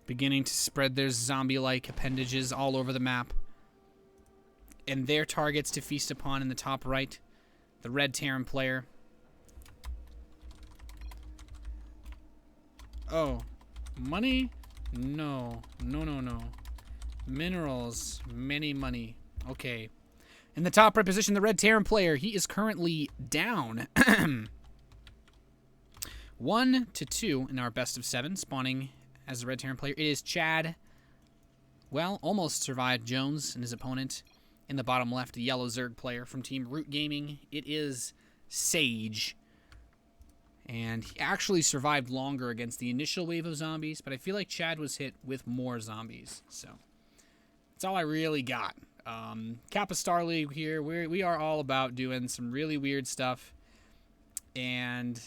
beginning to spread their zombie-like appendages all over the map. And their targets to feast upon in the top right. The red Terran player. Oh. Money? No. No. Minerals. Many money. Okay. In the top right position, the red Terran player. He is currently down. 1-2 in our best of 7, spawning as the red Terran player. It is Chad. Well, almost survived Jones and his opponent. In the bottom left, the yellow Zerg player from Team Root Gaming. It is Sage. And he actually survived longer against the initial wave of zombies, but I feel like Chad was hit with more zombies. So that's all I really got. Kappa StarLeague here. We are all about doing some really weird stuff. And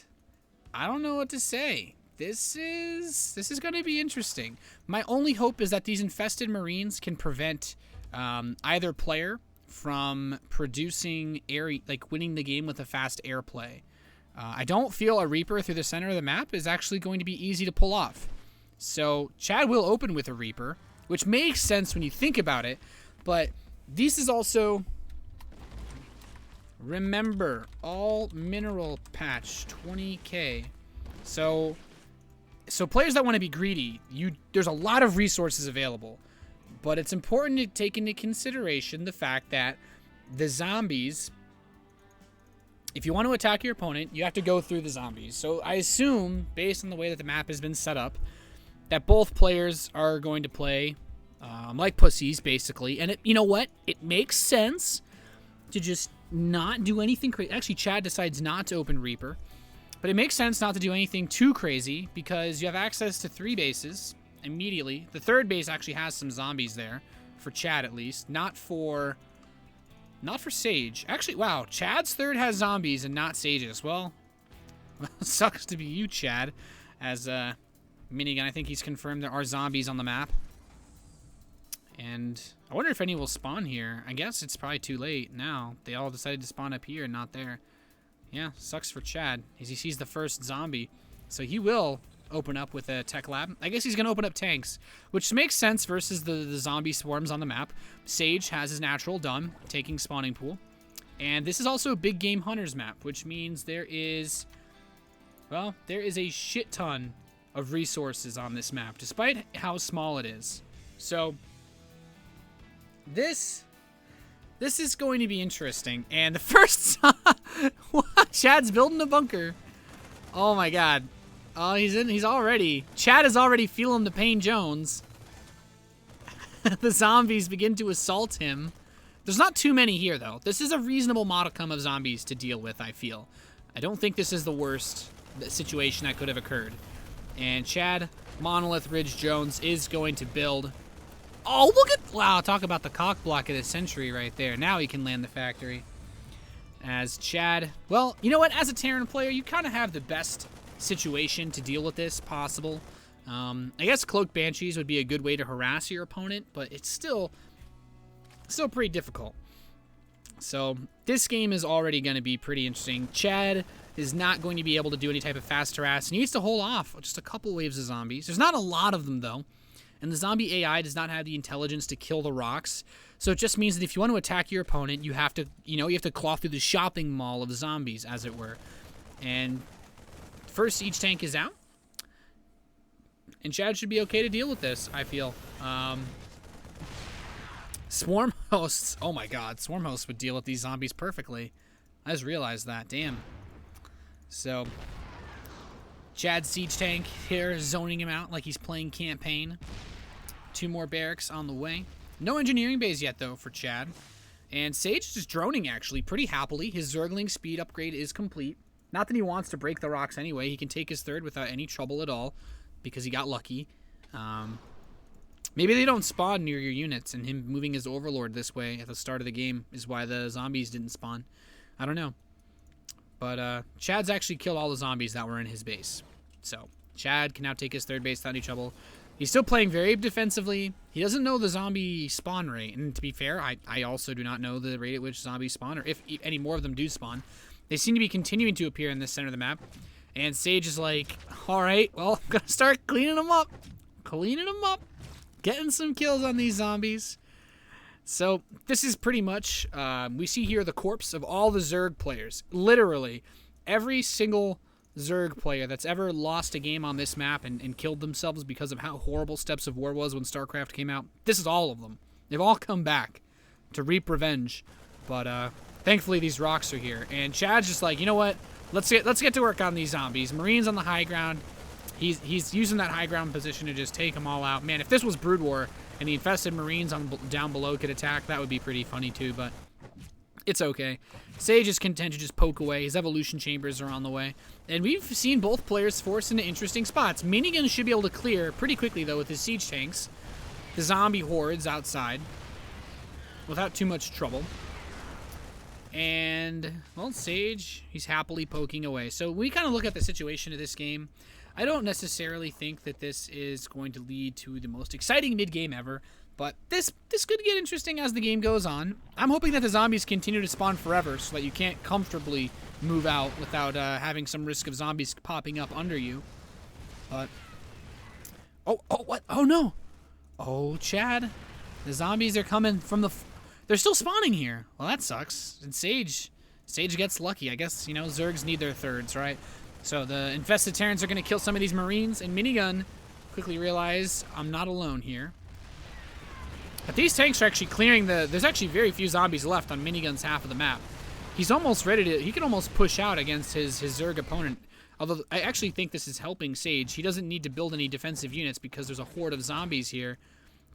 I don't know what to say. This is going to be interesting. My only hope is that these infested Marines can prevent either player from producing winning the game with a fast airplay. I don't feel a Reaper through the center of the map is actually going to be easy to pull off. So Chad will open with a Reaper, which makes sense when you think about it. But this is also, remember, all mineral patch, 20k. So players that want to be greedy, there's a lot of resources available. But it's important to take into consideration the fact that the zombies, if you want to attack your opponent, you have to go through the zombies. So I assume, based on the way that the map has been set up, that both players are going to play like pussies, basically. And you know what? It makes sense to just not do anything crazy. Actually, Chad decides not to open Reaper. But it makes sense not to do anything too crazy because you have access to 3 bases immediately. The third base actually has some zombies there, for Chad at least. Not for Sage. Actually, wow, Chad's third has zombies and not Sage's. Well, sucks to be you, Chad. As Minigun, I think he's confirmed there are zombies on the map. And I wonder if any will spawn here. I guess it's probably too late now. They all decided to spawn up here and not there. Yeah, sucks for Chad as he sees the first zombie. So he will open up with a tech lab. I guess he's going to open up tanks, which makes sense versus the zombie swarms on the map. Sage has his natural done, taking spawning pool. And this is also a big game hunters map, which means there is a shit ton of resources on this map, despite how small it is. So this is going to be interesting. And the first Chad's building a bunker. Oh my god. Oh, he's already. Chad is already feeling the pain Jones. The zombies begin to assault him. There's not too many here though. This is a reasonable modicum of zombies to deal with, I feel. I don't think this is the worst situation that could have occurred. And Chad Monolith Ridge Jones is going to build. Oh, look at, wow, talk about the cock block of the century right there. Now he can land the factory. As Chad, well, you know what? As a Terran player, you kind of have the best situation to deal with this possible. I guess Cloaked Banshees would be a good way to harass your opponent, but it's still pretty difficult. So this game is already going to be pretty interesting. Chad is not going to be able to do any type of fast harass. He needs to hold off just a couple waves of zombies. There's not a lot of them though. And the zombie AI does not have the intelligence to kill the rocks. So it just means that if you want to attack your opponent, you have to claw through the shopping mall of zombies, as it were. And first, each tank is out. And Chad should be okay to deal with this, I feel. Swarm hosts. Oh my god, Swarm hosts would deal with these zombies perfectly. I just realized that. Damn. So, Chad's siege tank here zoning him out like he's playing campaign. 2 more barracks on the way. No engineering bays yet, though, for Chad. And Sage is just droning, actually, pretty happily. His Zergling speed upgrade is complete. Not that he wants to break the rocks anyway. He can take his third without any trouble at all because he got lucky. Maybe they don't spawn near your units, and him moving his Overlord this way at the start of the game is why the zombies didn't spawn. I don't know. But Chad's actually killed all the zombies that were in his base. So Chad can now take his third base without any trouble. He's still playing very defensively. He doesn't know the zombie spawn rate. And to be fair, I also do not know the rate at which zombies spawn, or if any more of them do spawn. They seem to be continuing to appear in the center of the map. And Sage is like, all right, well, I'm going to start cleaning them up. cleaning them up, getting some kills on these zombies. So this is pretty much, we see here the corpse of all the Zerg players. Literally, every single Zerg player that's ever lost a game on this map and killed themselves because of how horrible Steps of War was when StarCraft came out. This is all of them. They've all come back to reap revenge. But thankfully these rocks are here. And Chad's just like, you know what? Let's get to work on these zombies. Marine's on the high ground. He's using that high ground position to just take them all out. Man, if this was Brood War and the infested Marines down below could attack, that would be pretty funny too, but it's okay. Sage is content to just poke away. His evolution chambers are on the way. And we've seen both players forced into interesting spots. Minigun should be able to clear pretty quickly, though, with his siege tanks. The zombie hordes outside without too much trouble. And, well, Sage, he's happily poking away. So we kind of look at the situation of this game. I don't necessarily think that this is going to lead to the most exciting mid-game ever. But this could get interesting as the game goes on. I'm hoping that the zombies continue to spawn forever so that you can't comfortably move out without having some risk of zombies popping up under you. But... Oh, what? Oh, no. Oh, Chad. The zombies are coming from the... They're still spawning here. Well, that sucks. And Sage gets lucky. I guess, you know, Zergs need their thirds, right? So the infested Terrans are going to kill some of these Marines. And Minigun quickly realized, I'm not alone here. But these tanks are actually clearing the... There's actually very few zombies left on Minigun's half of the map. He's almost ready to... He can almost push out against his Zerg opponent. Although I actually think this is helping Sage. He doesn't need to build any defensive units because there's a horde of zombies here.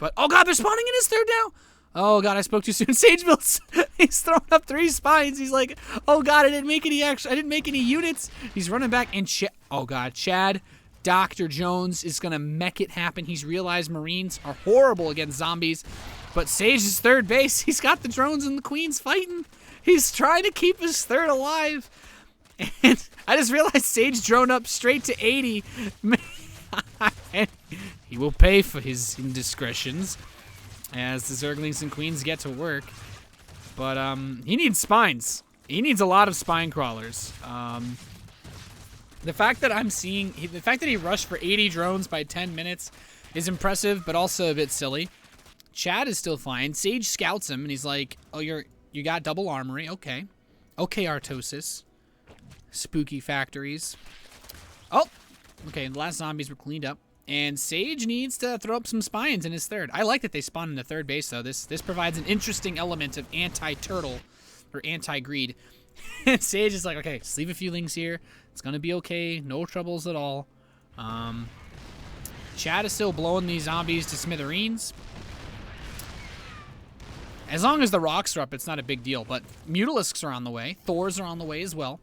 But, oh god, they're spawning in his third now! Oh god, I spoke too soon. Sage builds... He's throwing up 3 spines. He's like, oh god, I didn't make any units. He's running back and... Oh god, Chad... Dr. Jones is going to make it happen. He's realized Marines are horrible against zombies. But Sage's third base, he's got the drones and the queens fighting. He's trying to keep his third alive. And I just realized Sage drone up straight to 80. And he will pay for his indiscretions as the Zerglings and queens get to work. But he needs spines. He needs a lot of spine crawlers. The fact that he rushed for 80 drones by 10 minutes is impressive, but also a bit silly. Chad is still fine. Sage scouts him, and he's like, oh, you got double armory. Okay. Okay, Artosis. Spooky factories. Oh! Okay, the last zombies were cleaned up. And Sage needs to throw up some spines in his third. I like that they spawn in the third base, though. This provides an interesting element of anti-turtle, or anti-greed. And Sage is like, okay, just leave a few links here. It's going to be okay. No troubles at all. Chad is still blowing these zombies to smithereens. As long as the rocks are up, it's not a big deal. But Mutalisks are on the way. Thors are on the way as well.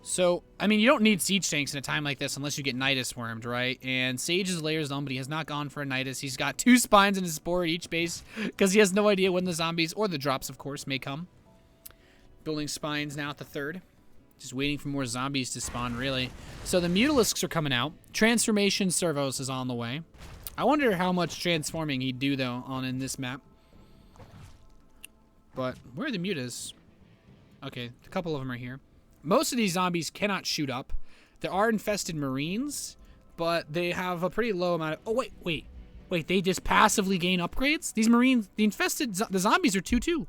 So, I mean, you don't need siege tanks in a time like this unless you get Nidus wormed, right? And Sage's layers done, but he has not gone for a Nidus. He's got 2 spines in his spore at each base because he has no idea when the zombies, or the drops, of course, may come. Building spines now at the third. Just waiting for more zombies to spawn, really. So the Mutalisks are coming out. Transformation Servos is on the way. I wonder how much transforming he'd do, though, in this map. But where are the Mutas? Okay, a couple of them are here. Most of these zombies cannot shoot up. There are infested Marines, but they have a pretty low amount of... Oh, wait. They just passively gain upgrades? These Marines, the zombies are 2-2.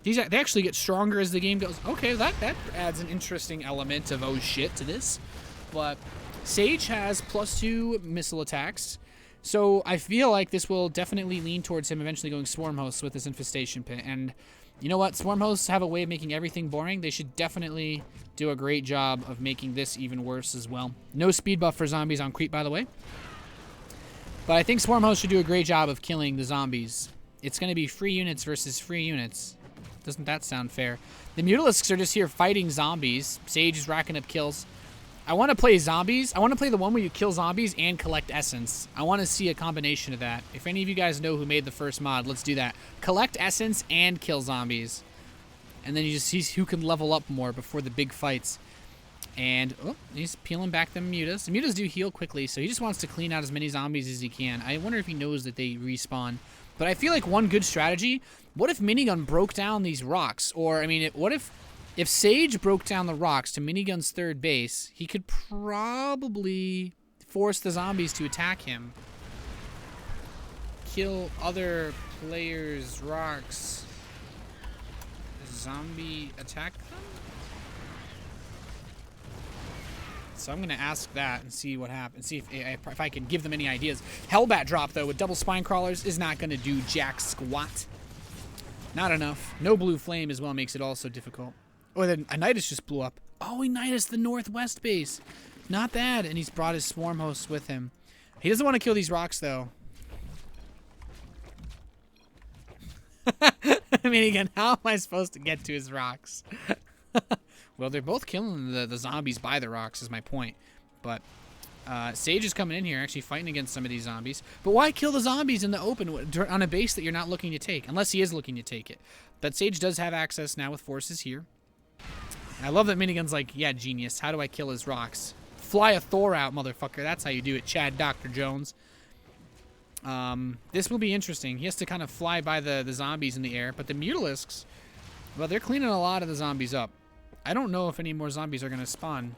They actually get stronger as the game goes. Okay, that adds an interesting element of oh shit to this. But Sage has +2 missile attacks. So I feel like this will definitely lean towards him eventually going Swarm Hosts with this Infestation Pit. And you know what? Swarm Hosts have a way of making everything boring. They should definitely do a great job of making this even worse as well. No speed buff for zombies on creep, by the way. But I think Swarm Hosts should do a great job of killing the zombies. It's going to be free units versus free units. Doesn't that sound fair? The Mutalisks are just here fighting zombies. Sage is racking up kills. I want to play zombies. I want to play the one where you kill zombies and collect essence. I want to see a combination of that. If any of you guys know who made the first mod, let's do that. Collect essence and kill zombies. And then you just see who can level up more before the big fights. And, oh, he's peeling back the Mutas. The Mutas do heal quickly, so he just wants to clean out as many zombies as he can. I wonder if he knows that they respawn. But I feel like one good strategy, what if Minigun broke down these rocks? Or, I mean, what if Sage broke down the rocks to Minigun's third base, he could probably force the zombies to attack him. Kill other players' rocks. Zombie attack them? So I'm going to ask that and see what happens. See if I can give them any ideas. Hellbat drop, though, with double spine crawlers is not going to do jack squat. Not enough. No blue flame as well makes it also difficult. Oh, then a Nidus just blew up. Oh, he Nidus the northwest base. Not bad. And he's brought his swarm hosts with him. He doesn't want to kill these rocks, though. I mean, again, how am I supposed to get to his rocks? Well, they're both killing the zombies by the rocks is my point. But Sage is coming in here, actually fighting against some of these zombies. But why kill the zombies in the open on a base that you're not looking to take? Unless he is looking to take it. But Sage does have access now with forces here. I love that Minigun's like, yeah, genius. How do I kill his rocks? Fly a Thor out, motherfucker. That's how you do it, Chad Dr. Jones. This will be interesting. He has to kind of fly by the zombies in the air. But the Mutalisks, well, they're cleaning a lot of the zombies up. I don't know if any more zombies are going to spawn.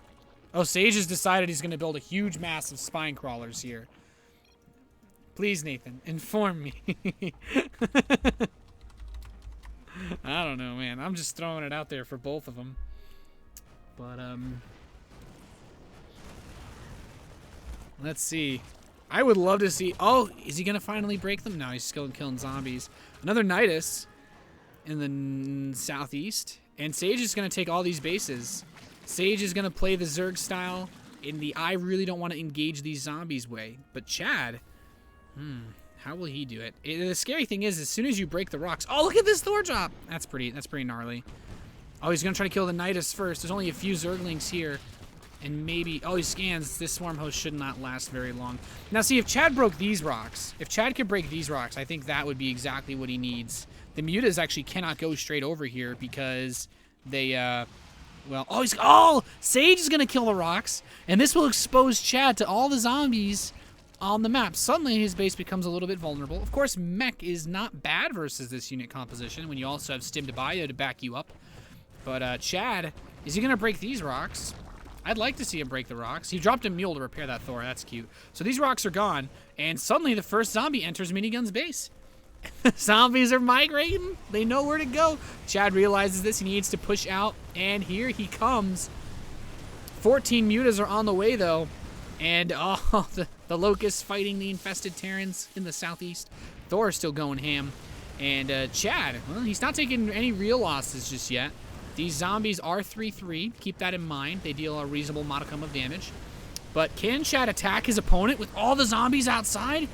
Oh, Sage has decided he's going to build a huge mass of spine crawlers here. Please, Nathan, inform me. I don't know, man. I'm just throwing it out there for both of them. But, let's see. I would love to see... Oh, is he going to finally break them? No, he's still killing zombies. Another Nidus in the southeast. And Sage is going to take all these bases. Sage is going to play the Zerg style in the I really don't want to engage these zombies way. But Chad, how will he do it? The scary thing is, as soon as you break the rocks... Oh, look at this Thor drop! That's pretty gnarly. Oh, he's going to try to kill the Nidus first. There's only a few Zerglings here. And maybe... Oh, he scans. This swarm host should not last very long. Now, see, if Chad broke these rocks, if Chad could break these rocks, I think that would be exactly what he needs. The Mutas actually cannot go straight over here because they, well... Oh, Sage is going to kill the rocks. And this will expose Chad to all the zombies on the map. Suddenly, his base becomes a little bit vulnerable. Of course, Mech is not bad versus this unit composition when you also have Stim to Bio to back you up. But, Chad, is he going to break these rocks? I'd like to see him break the rocks. He dropped a mule to repair that Thor. That's cute. So these rocks are gone, and suddenly the first zombie enters Minigun's base. Zombies are migrating. They know where to go. Chad realizes this. He needs to push out, and here he comes. 14 mutas are on the way, though. And, oh, the locusts fighting the infested Terrans in the southeast. Thor is still going ham. And Chad, well, he's not taking any real losses just yet. These zombies are 3-3. Keep that in mind. They deal a reasonable modicum of damage. But can Chad attack his opponent with all the zombies outside?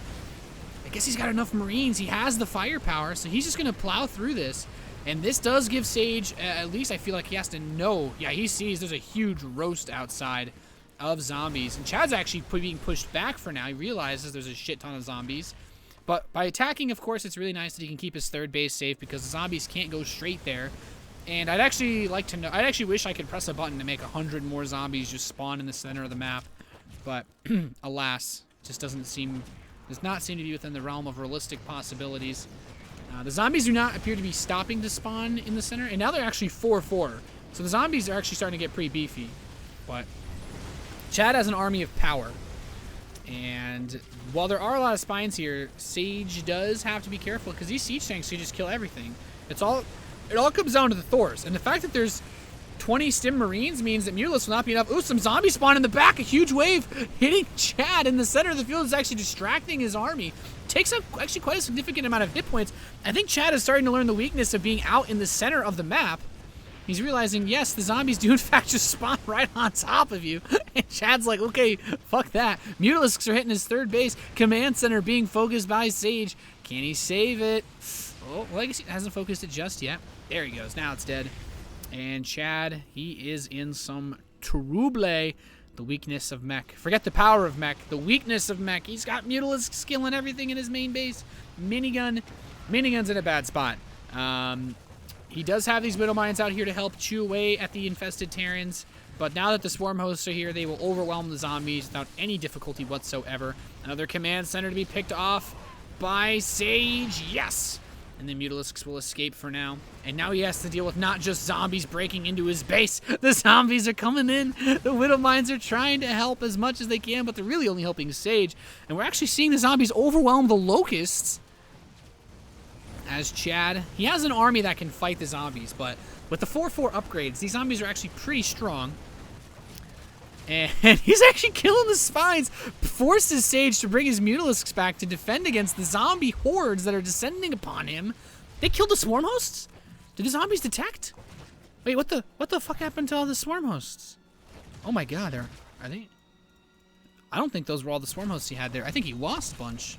I guess he's got enough Marines. He has the firepower, so he's just going to plow through this. And this does give Sage, at least I feel like he has to know. Yeah, he sees there's a huge roast outside of zombies. And Chad's actually being pushed back for now. He realizes there's a shit ton of zombies. But by attacking, of course, it's really nice that he can keep his third base safe because the zombies can't go straight there. And I'd actually like to know, I'd actually wish I could press a button to make 100 more zombies just spawn in the center of the map. But, alas, just does not seem to be within the realm of realistic possibilities. The zombies do not appear to be stopping to spawn in the center, and now they're actually 4-4. So the zombies are actually starting to get pretty beefy. But Chad has an army of power. And while there are a lot of spines here, Sage does have to be careful because these siege tanks can just kill everything. It all comes down to the Thors. And the fact that there's 20 Stim Marines means that Mutalisks will not be enough. Ooh, some zombies spawn in the back. A huge wave hitting Chad in the center of the field is actually distracting his army. Takes up actually quite a significant amount of hit points. I think Chad is starting to learn the weakness of being out in the center of the map. He's realizing, yes, the zombies do in fact just spawn right on top of you. And Chad's like, okay, fuck that. Mutalisks are hitting his third base. Command center being focused by Sage. Can he save it? Oh, well, I guess he hasn't focused it just yet. There he goes. Now it's dead. And Chad, he is in some trouble. The weakness of Mech. Forget the power of Mech. The weakness of Mech. He's got Mutalisk skill and everything in his main base. Minigun's in a bad spot. He does have these middle mines out here to help chew away at the infested Terrans. But now that the swarm hosts are here, they will overwhelm the zombies without any difficulty whatsoever. Another command center to be picked off by Sage. Yes! And the Mutalisks will escape for now. And now he has to deal with not just zombies breaking into his base. The zombies are coming in. The Widowmines are trying to help as much as they can, but they're really only helping Sage. And we're actually seeing the zombies overwhelm the Locusts. As Chad, he has an army that can fight the zombies, but with the 4-4 upgrades, these zombies are actually pretty strong. And he's actually killing the spines, forces Sage to bring his Mutalisks back to defend against the zombie hordes that are descending upon him. They killed the swarm hosts? Did the zombies detect? Wait, what the fuck happened to all the swarm hosts? Oh my god, are they? I don't think those were all the swarm hosts he had there. I think he lost a bunch.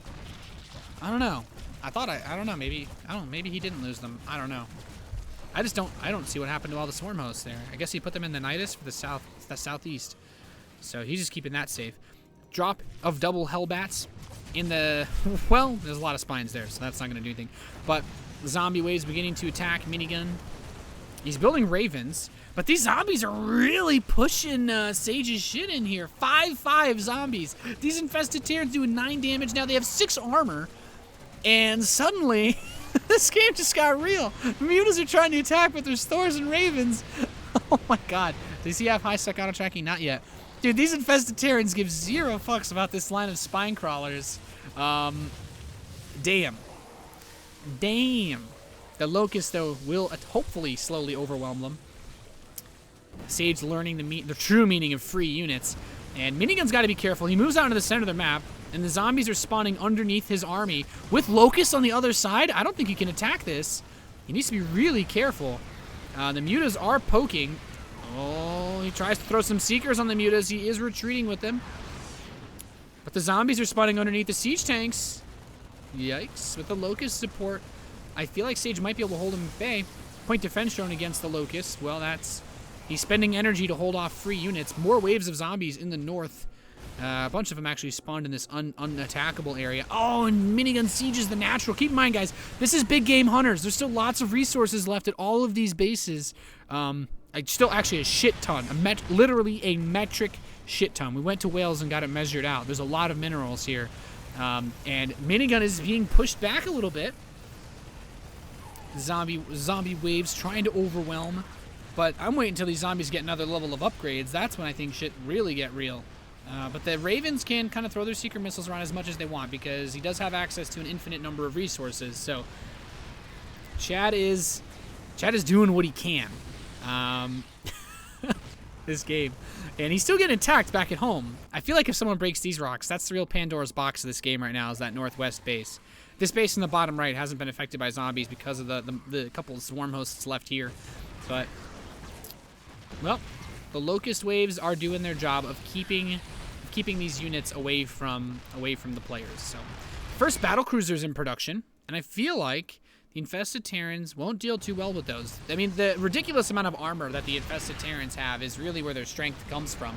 I don't know. I don't know, maybe he didn't lose them. I don't know. I don't see what happened to all the swarm hosts there. I guess he put them in the Nidus for the southeast. So he's just keeping that safe. Drop of double Hellbats in the... Well, there's a lot of spines there, so that's not going to do anything. But the zombie wave's beginning to attack. Minigun. He's building Ravens. But these zombies are really pushing Sage's shit in here. 5-5 zombies. These infested Terrans doing 9 damage. Now they have 6 armor. And suddenly, this game just got real. Mutas are trying to attack, but there's Thors and Ravens. Oh my god. Does he have high sec auto tracking? Not yet. Dude, these infested Terrans give 0 fucks about this line of spine crawlers. Damn. The Locust, though, will hopefully slowly overwhelm them. Sage learning the true meaning of free units. And Minigun's got to be careful. He moves out into the center of the map, and the zombies are spawning underneath his army. With Locusts on the other side, I don't think he can attack this. He needs to be really careful. The Mutas are poking. Oh, he tries to throw some Seekers on the Mutas. He is retreating with them. But the zombies are spawning underneath the siege tanks. Yikes. With the Locust support, I feel like Sage might be able to hold him at bay. Point defense shown against the Locust. Well, he's spending energy to hold off free units. More waves of zombies in the north. A bunch of them actually spawned in this unattackable area. Oh, and Minigun sieges the natural. Keep in mind, guys, this is big game hunters. There's still lots of resources left at all of these bases. Still actually a shit ton. Literally a metric shit ton. We went to Wales and got it measured out. There's a lot of minerals here. And Minigun is being pushed back a little bit. Zombie waves trying to overwhelm. But I'm waiting until these zombies get another level of upgrades. That's when I think shit really get real. But the Ravens can kind of throw their Seeker missiles around as much as they want because he does have access to an infinite number of resources. So Chad is doing what he can. This game. And he's still getting attacked back at home. I feel like if someone breaks these rocks, that's the real Pandora's box of this game right now, is that northwest base. This base in the bottom right hasn't been affected by zombies because of the couple of swarm hosts left here. But, well, the Locust waves are doing their job of keeping these units away from the players. So, first battle cruisers in production, and I feel like the infested Terrans won't deal too well with those. I mean, the ridiculous amount of armor that the infested Terrans have is really where their strength comes from.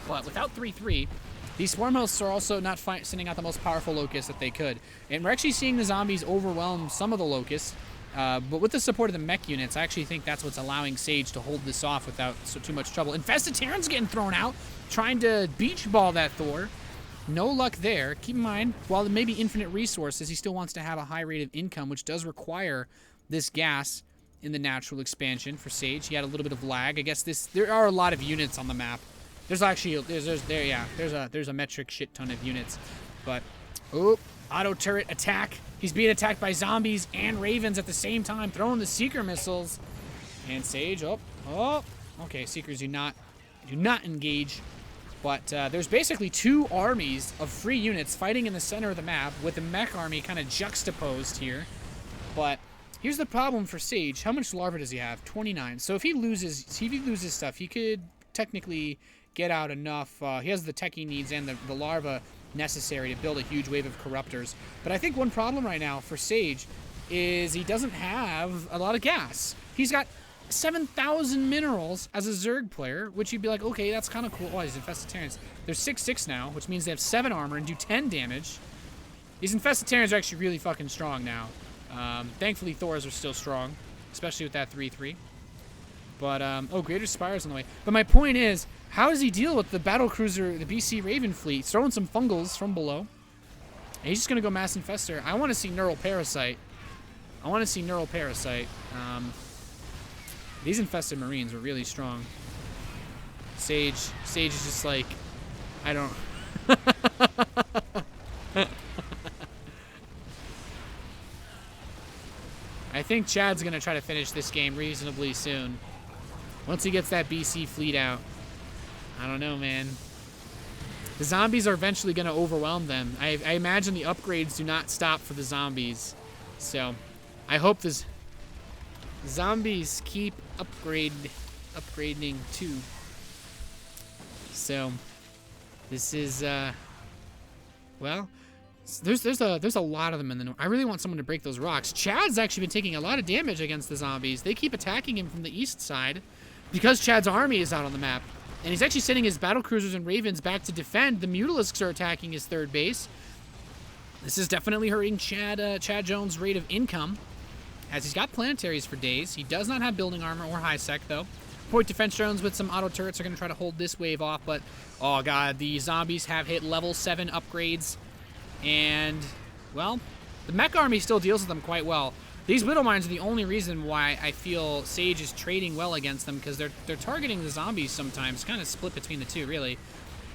But without 3-3, these swarm hosts are also not sending out the most powerful Locusts that they could. And we're actually seeing the zombies overwhelm some of the Locusts. But with the support of the mech units, I actually think that's what's allowing Sage to hold this off without too much trouble. Infested Terrans getting thrown out, trying to beach ball that Thor. No luck there. Keep in mind, while there may be infinite resources, he still wants to have a high rate of income, which does require this gas in the natural expansion for Sage. He had a little bit of lag. I guess there are a lot of units on the map. There's actually there's a metric shit ton of units. But auto turret attack. He's being attacked by zombies and Ravens at the same time, throwing the Seeker missiles. And Sage, okay, Seekers do not engage. But there's basically 2 armies of free units fighting in the center of the map with the mech army kind of juxtaposed here. But here's the problem for Sage. How much larva does he have? 29. So if he loses stuff, he could technically get out enough. He has the tech he needs and the larva necessary to build a huge wave of corruptors. But I think one problem right now for Sage is he doesn't have a lot of gas. He's got 7,000 minerals as a Zerg player, which you'd be like, okay, that's kind of cool. Oh, these infested Terrans. They're 6/6 now, which means they have 7 armor and do 10 damage. These infested Terrans are actually really fucking strong now. Thankfully, Thors are still strong, especially with that 3/3. But, Greater Spire's on the way. But my point is, how does he deal with the battlecruiser, the BC Raven fleet? He's throwing some fungals from below. And he's just going to go Mass Infestor. I want to see Neural Parasite. I want to see Neural Parasite. These infested Marines are really strong. Sage is just like, I don't... I think Chad's going to try to finish this game reasonably soon. Once he gets that BC fleet out. I don't know, man. The zombies are eventually going to overwhelm them. I imagine the upgrades do not stop for the zombies. So, I hope the zombies keep upgrading too. So, this is, well... There's a lot of them in the north. I really want someone to break those rocks. Chad's actually been taking a lot of damage against the zombies. They keep attacking him from the east side because Chad's army is out on the map. And he's actually sending his battlecruisers and ravens back to defend. The Mutalisks are attacking his third base. This is definitely hurting Chad Jones' rate of income, as he's got planetaries for days. He does not have building armor or high sec, though. Point defense drones with some auto turrets are going to try to hold this wave off, but, oh god, the zombies have hit level 7 upgrades. And, well, the mech army still deals with them quite well. These Widow Mines are the only reason why I feel Sage is trading well against them, because they're targeting the zombies sometimes. Kind of split between the two, really.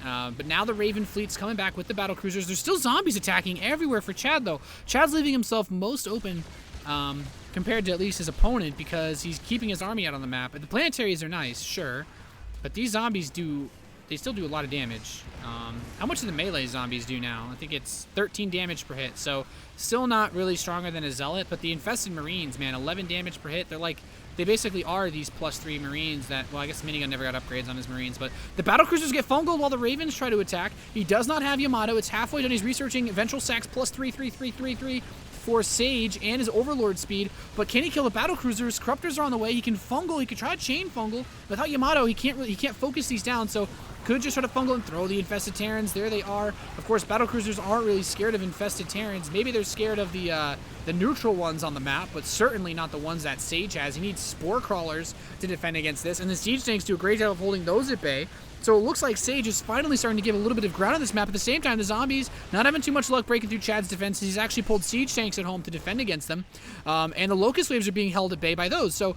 But now the Raven fleet's coming back with the battlecruisers. There's still zombies attacking everywhere for Chad, though. Chad's leaving himself most open compared to at least his opponent, because he's keeping his army out on the map. The planetaries are nice, sure, but these zombies they still do a lot of damage. How much do the melee zombies do now? I think it's 13 damage per hit, so still not really stronger than a Zealot, but the infested Marines, man, 11 damage per hit. They basically are these +3 Marines that, well, I guess Minigun never got upgrades on his Marines, but the battlecruisers get fungled while the Ravens try to attack. He does not have Yamato. It's halfway done. He's researching Ventral Sacks +3 for Sage and his Overlord speed, but can he kill the battlecruisers? Corruptors are on the way. He can fungle. He could try to chain fungle. Without Yamato, he can't focus these down, so could just try to fungal and throw the infested Terrans. There they are. Of course, battlecruisers aren't really scared of infested Terrans. Maybe they're scared of the neutral ones on the map, but certainly not the ones that Sage has. He needs spore crawlers to defend against this, and the siege tanks do a great job of holding those at bay. So it looks like Sage is finally starting to give a little bit of ground on this map. At the same time, the zombies not having too much luck breaking through Chad's defenses. He's actually pulled siege tanks at home to defend against them, and the locust waves are being held at bay by those. So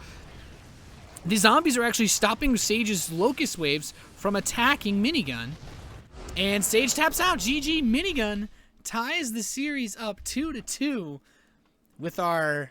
the zombies are actually stopping Sage's locust waves from attacking Minigun. And Sage taps out. GG. Minigun ties the series up 2-2 with our